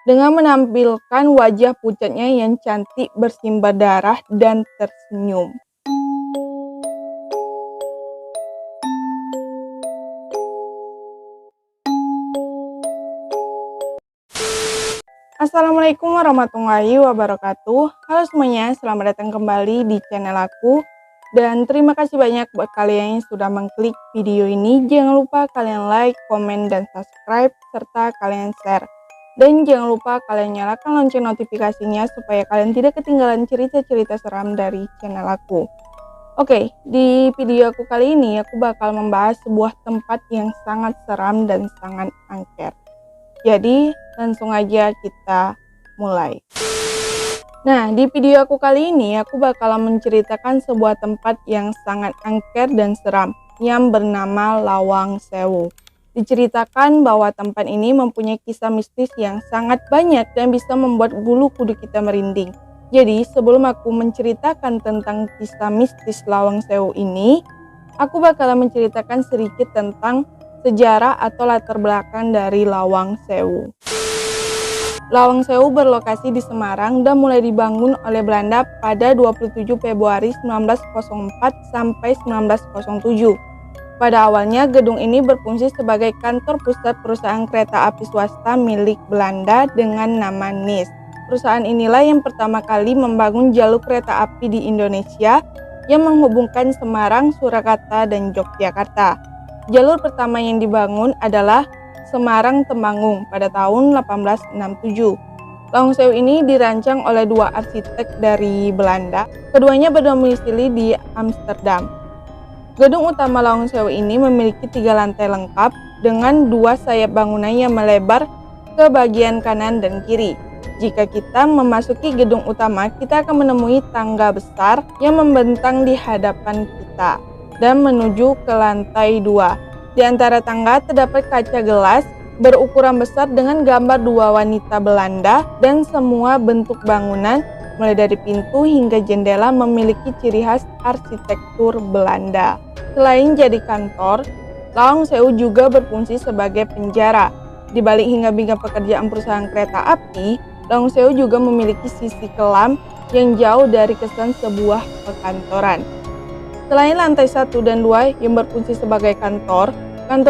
dengan menampilkan wajah pucatnya yang cantik bersimbah darah dan tersenyum. Assalamualaikum warahmatullahi wabarakatuh. Halo semuanya, selamat datang kembali di channel aku. Dan terima kasih banyak buat kalian yang sudah mengklik video ini. Jangan lupa kalian like, komen, dan subscribe, serta kalian share. Dan jangan lupa kalian nyalakan lonceng notifikasinya supaya kalian tidak ketinggalan cerita-cerita seram dari channel aku. Oke, di video aku kali ini aku bakal membahas sebuah tempat yang sangat seram dan sangat angker. Jadi langsung aja kita mulai. Nah, di video aku kali ini aku bakalan menceritakan sebuah tempat yang sangat angker dan seram yang bernama Lawang Sewu. Diceritakan bahwa tempat ini mempunyai kisah mistis yang sangat banyak dan bisa membuat bulu kuduk kita merinding. Jadi sebelum aku menceritakan tentang kisah mistis Lawang Sewu ini, aku bakalan menceritakan sedikit tentang sejarah atau latar belakang dari Lawang Sewu. Lawang Sewu berlokasi di Semarang dan mulai dibangun oleh Belanda pada 27 Februari 1904 sampai 1907. Pada awalnya gedung ini berfungsi sebagai kantor pusat perusahaan kereta api swasta milik Belanda dengan nama NIS. Perusahaan inilah yang pertama kali membangun jalur kereta api di Indonesia yang menghubungkan Semarang, Surakarta, dan Yogyakarta. Jalur pertama yang dibangun adalah Semarang-Temanggung pada tahun 1867. Lawang Sewu ini dirancang oleh dua arsitek dari Belanda. Keduanya berdomisili di Amsterdam. Gedung utama Lawang Sewu ini memiliki 3 lantai lengkap dengan 2 sayap bangunan yang melebar ke bagian kanan dan kiri. Jika kita memasuki gedung utama, kita akan menemui tangga besar yang membentang di hadapan kita dan menuju ke lantai 2. Di antara tangga terdapat kaca gelas berukuran besar dengan gambar 2 wanita Belanda dan semua bentuk bangunan mulai dari pintu hingga jendela memiliki ciri khas arsitektur Belanda. Selain jadi kantor, Lawang Sewu juga berfungsi sebagai penjara. Di balik hingga-hingga pekerjaan perusahaan kereta api, Lawang Sewu juga memiliki sisi kelam yang jauh dari kesan sebuah perkantoran. Selain lantai 1 dan 2 yang berfungsi sebagai kantor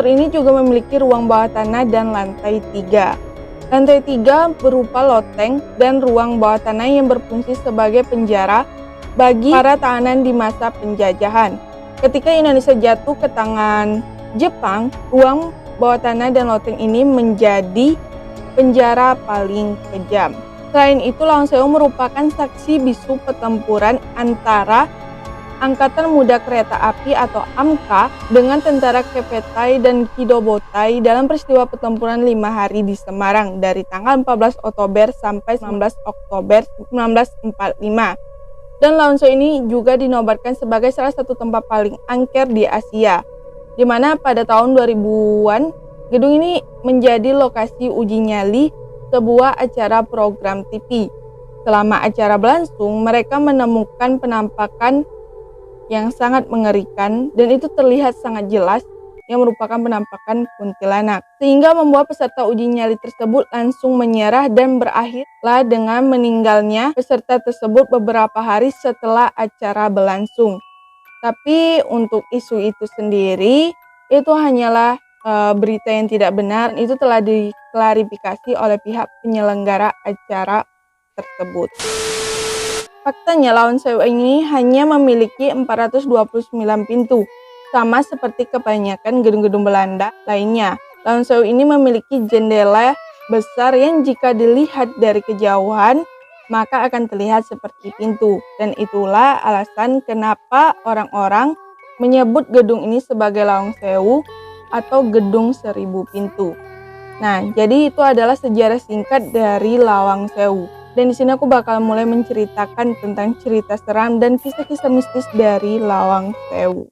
ini juga memiliki ruang bawah tanah dan lantai 3. Lantai 3 berupa loteng dan ruang bawah tanah yang berfungsi sebagai penjara bagi para tahanan di masa penjajahan. Ketika Indonesia jatuh ke tangan Jepang, ruang bawah tanah dan loteng ini menjadi penjara paling kejam. Selain itu, Lawang Sewu merupakan saksi bisu pertempuran antara Angkatan Muda Kereta Api atau AMKA dengan tentara Kepetai dan Kidobotai dalam peristiwa pertempuran 5 hari di Semarang dari tanggal 14 Oktober sampai 19 Oktober 1945. Dan Lawang Sewu ini juga dinobatkan sebagai salah satu tempat paling angker di Asia, di mana pada tahun 2000-an gedung ini menjadi lokasi uji nyali sebuah acara program TV. Selama acara berlangsung, mereka menemukan penampakan yang sangat mengerikan dan itu terlihat sangat jelas yang merupakan penampakan kuntilanak, sehingga membuat peserta uji nyali tersebut langsung menyerah dan berakhirlah dengan meninggalnya peserta tersebut beberapa hari setelah acara berlangsung. Tapi untuk isu itu sendiri itu hanyalah berita yang tidak benar. Itu telah diklarifikasi oleh pihak penyelenggara acara tersebut. Faktanya Lawang Sewu ini hanya memiliki 429 pintu, sama seperti kebanyakan gedung-gedung Belanda lainnya. Lawang Sewu ini memiliki jendela besar yang jika dilihat dari kejauhan maka akan terlihat seperti pintu. Dan itulah alasan kenapa orang-orang menyebut gedung ini sebagai Lawang Sewu atau gedung 1000 pintu. Nah, jadi itu adalah sejarah singkat dari Lawang Sewu. Dan di sini aku bakal mulai menceritakan tentang cerita seram dan kisah-kisah mistis dari Lawang Sewu.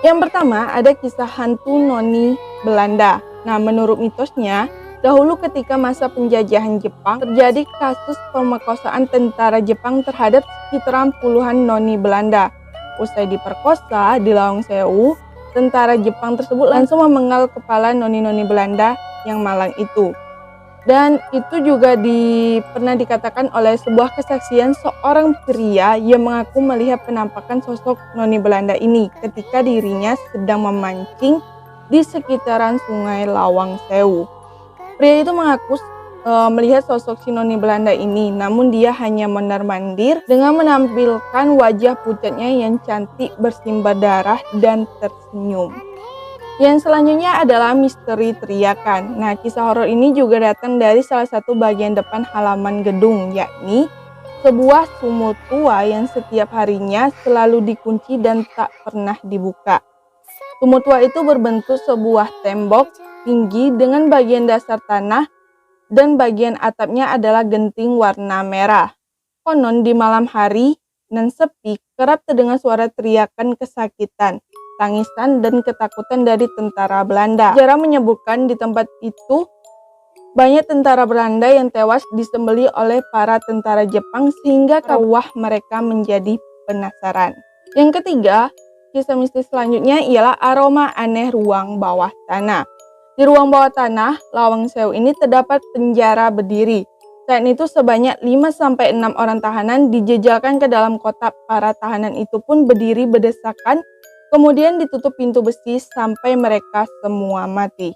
Yang pertama ada kisah hantu noni Belanda. Nah, menurut mitosnya, dahulu ketika masa penjajahan Jepang terjadi kasus pemerkosaan tentara Jepang terhadap sekitaran puluhan noni Belanda. Usai diperkosa di Lawang Sewu, tentara Jepang tersebut langsung memenggal kepala noni-noni Belanda yang malang itu. Dan itu juga pernah dikatakan oleh sebuah kesaksian seorang pria yang mengaku melihat penampakan sosok noni Belanda ini ketika dirinya sedang memancing di sekitaran Sungai Lawang Sewu. Pria itu mengaku melihat sosok si noni Belanda ini, namun dia hanya mondar-mandir dengan menampilkan wajah pucatnya yang cantik bersimbah darah dan tersenyum. Yang selanjutnya adalah misteri teriakan. Nah, kisah horor ini juga datang dari salah satu bagian depan halaman gedung, yakni sebuah sumur tua yang setiap harinya selalu dikunci dan tak pernah dibuka. Sumur tua itu berbentuk sebuah tembok tinggi dengan bagian dasar tanah dan bagian atapnya adalah genting warna merah. Konon di malam hari dan sepi kerap terdengar suara teriakan kesakitan, tangisan, dan ketakutan dari tentara Belanda. Sejarah menyebutkan di tempat itu banyak tentara Belanda yang tewas disembelih oleh para tentara Jepang sehingga kawah mereka menjadi penasaran. Yang ketiga, kisah mistis selanjutnya ialah aroma aneh ruang bawah tanah. Di ruang bawah tanah Lawang Sewu ini terdapat penjara berdiri. Saat itu sebanyak 5-6 orang tahanan dijejalkan ke dalam kotak. Para tahanan itu pun berdiri berdesakan, kemudian ditutup pintu besi sampai mereka semua mati.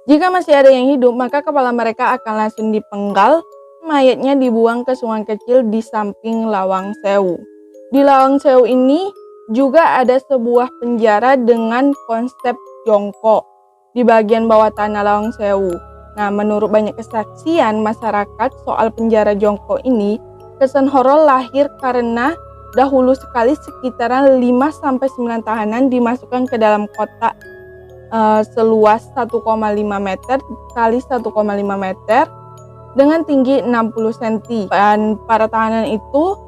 Jika masih ada yang hidup, maka kepala mereka akan langsung dipenggal, mayatnya dibuang ke sungai kecil di samping Lawang Sewu. Di Lawang Sewu ini juga ada sebuah penjara dengan konsep jongkok di bagian bawah tanah Lawang Sewu. Nah, menurut banyak kesaksian masyarakat soal penjara jongkok ini, kesan horor lahir karena dahulu sekali sekitaran 5-9 tahanan dimasukkan ke dalam kotak seluas 1,5 meter kali 1,5 meter dengan tinggi 60 cm. Dan para tahanan itu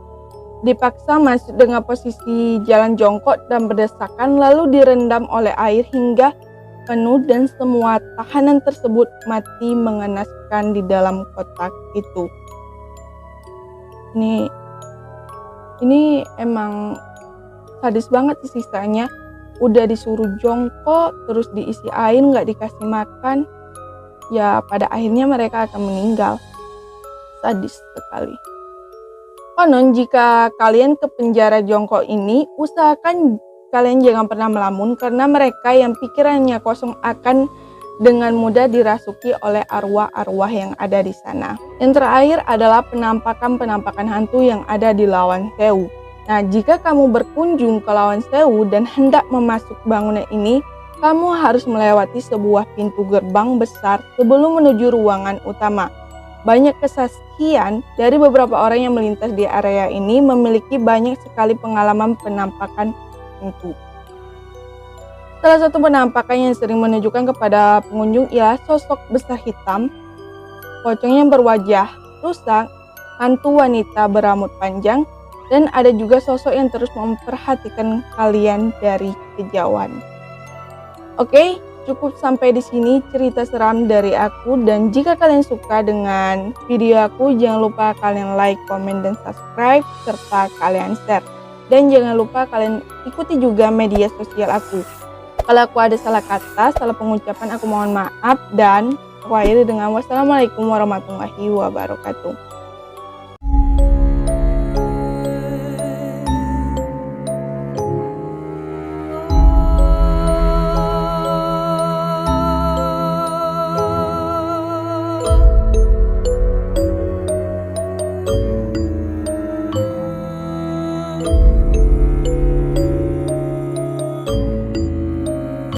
dipaksa masuk dengan posisi jalan jongkok dan berdesakan lalu direndam oleh air hingga penuh dan semua tahanan tersebut mati mengenaskan di dalam kotak itu. Ini emang sadis banget sih sisanya. Udah disuruh jongkok, terus diisi air, nggak dikasih makan. Ya pada akhirnya mereka akan meninggal. Sadis sekali. Konon jika kalian ke penjara jongkok ini, usahakan kalian jangan pernah melamun karena mereka yang pikirannya kosong akan dengan mudah dirasuki oleh arwah-arwah yang ada di sana. Yang terakhir adalah penampakan hantu yang ada di Lawang Sewu. Nah, jika kamu berkunjung ke Lawang Sewu dan hendak memasuk bangunan ini, kamu harus melewati sebuah pintu gerbang besar sebelum menuju ruangan utama. Banyak kesaksian dari beberapa orang yang melintas di area ini memiliki banyak sekali pengalaman penampakan hantu. Salah satu penampakan yang sering menunjukkan kepada pengunjung ialah sosok besar hitam, pocong yang berwajah rusak, hantu wanita berambut panjang, dan ada juga sosok yang terus memperhatikan kalian dari kejauhan. Oke, cukup sampai di sini cerita seram dari aku, dan jika kalian suka dengan video aku, jangan lupa kalian like, komen, dan subscribe, serta kalian share. Dan jangan lupa kalian ikuti juga media sosial aku. Kalau aku ada salah kata, salah pengucapan, aku mohon maaf, dan aku akhiri dengan wassalamualaikum warahmatullahi wabarakatuh.